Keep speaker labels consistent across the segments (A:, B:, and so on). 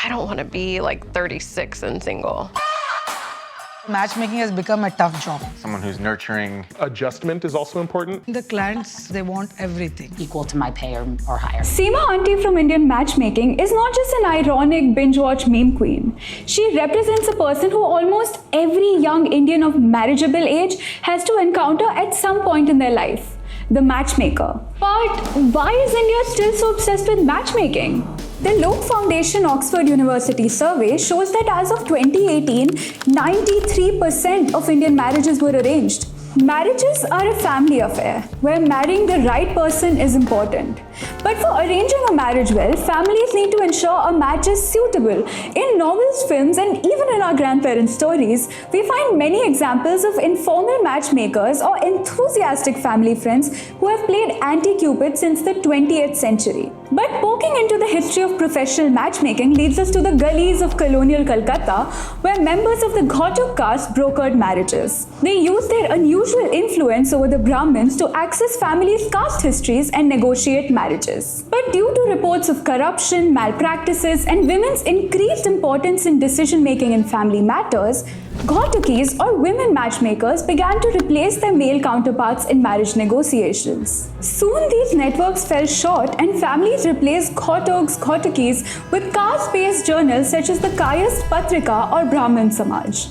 A: I don't want to be like 36 and single.
B: Matchmaking has become a tough job.
C: Someone who's nurturing.
D: Adjustment is also important.
B: The clients, they want everything.
E: Equal to my pay or higher.
F: Seema Auntie from Indian Matchmaking is not just an ironic binge-watch meme queen. She represents a person who almost every young Indian of marriageable age has to encounter at some point in their life. The matchmaker. But why is India still so obsessed with matchmaking? The Lok Foundation Oxford University survey shows that as of 2018, 93% of Indian marriages were arranged. Marriages are a family affair, where marrying the right person is important. But for arranging a marriage well, families need to ensure a match is suitable. In novels, films, and even in our grandparents' stories, we find many examples of informal matchmakers or enthusiastic family friends who have played anti-Cupid since the 20th century. But poking into the history of professional matchmaking leads us to the gullies of colonial Calcutta, where members of the Ghatak caste brokered marriages. They used their unusual influence over the Brahmins to access families' caste histories and negotiate marriages. But due to reports of corruption, malpractices, and women's increased importance in decision-making in family matters, Ghatakis or women matchmakers began to replace their male counterparts in marriage negotiations. Soon these networks fell short and families replaced Ghatakis with caste-based journals such as the Kayast Patrika or Brahmin Samaj.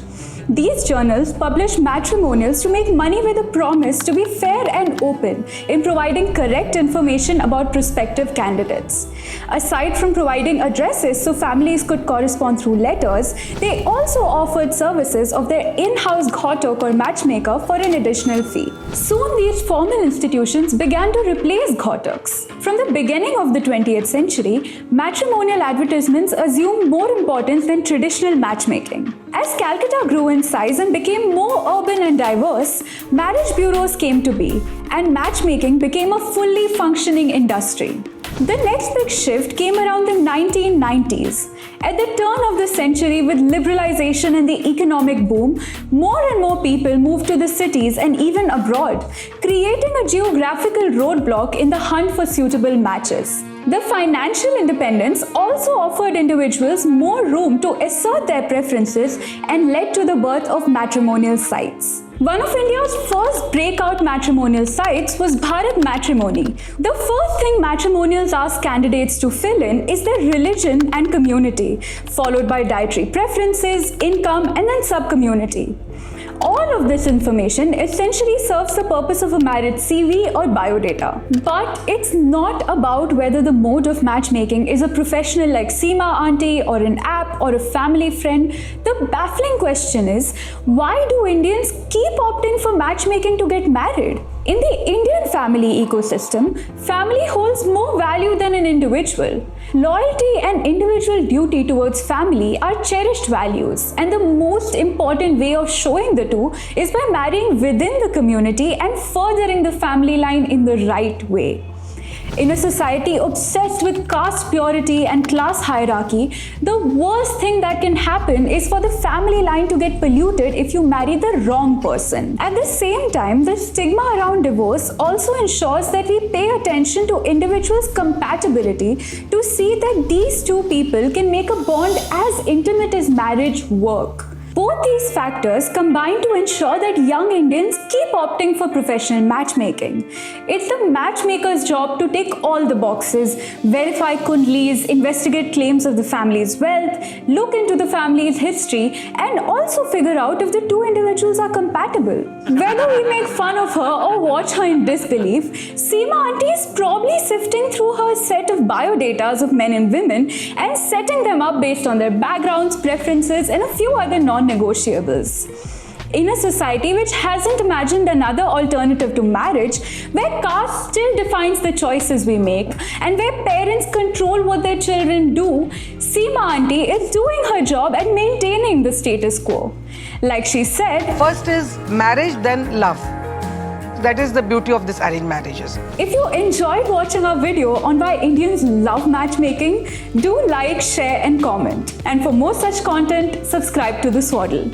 F: These journals publish matrimonials to make money with a promise to be fair and open in providing correct information about prospective candidates. Aside from providing addresses so families could correspond through letters, they also offered services of their in-house ghatak or matchmaker for an additional fee. Soon these formal institutions began to replace ghataks. From the beginning of the 20th century, matrimonial advertisements assumed more importance than traditional matchmaking. As Calcutta grew in size and became more urban and diverse, marriage bureaus came to be, and matchmaking became a fully functioning industry. The next big shift came around the 1990s. At the turn of the century, with liberalization and the economic boom, more and more people moved to the cities and even abroad, creating a geographical roadblock in the hunt for suitable matches. The financial independence also offered individuals more room to assert their preferences and led to the birth of matrimonial sites. One of India's first breakout matrimonial sites was Bharat Matrimony. The first thing matrimonials ask candidates to fill in is their religion and community, followed by dietary preferences, income, and then sub-community. All of this information essentially serves the purpose of a marriage CV or biodata. But it's not about whether the mode of matchmaking is a professional like Seema Auntie or an app or a family friend. The baffling question is, why do Indians keep opting for matchmaking to get married? In the Indian family ecosystem, family holds more value than an individual. Loyalty and individual duty towards family are cherished values, and the most important way of showing the two is by marrying within the community and furthering the family line in the right way. In a society obsessed with caste purity and class hierarchy, the worst thing that can happen is for the family line to get polluted if you marry the wrong person. At the same time, the stigma around divorce also ensures that we pay attention to individuals' compatibility to see that these two people can make a bond as intimate as marriage work. Both these factors combine to ensure that young Indians keep opting for professional matchmaking. It's the matchmaker's job to tick all the boxes, verify kundlis, investigate claims of the family's wealth, look into the family's history, and also figure out if the two individuals are compatible. Whether we make fun of her or watch her in disbelief, Seema Auntie is probably sifting through her set of biodatas of men and women and setting them up based on their backgrounds, preferences, and a few other non-negotiables. In a society which hasn't imagined another alternative to marriage, where caste still defines the choices we make, and where parents control what their children do, Seema Auntie is doing her job at maintaining the status quo. Like she said,
B: first is marriage, then love. That is the beauty of this arranged marriages.
F: If you enjoyed watching our video on why Indians love matchmaking, do like, share and comment. And for more such content, subscribe to the Swaddle.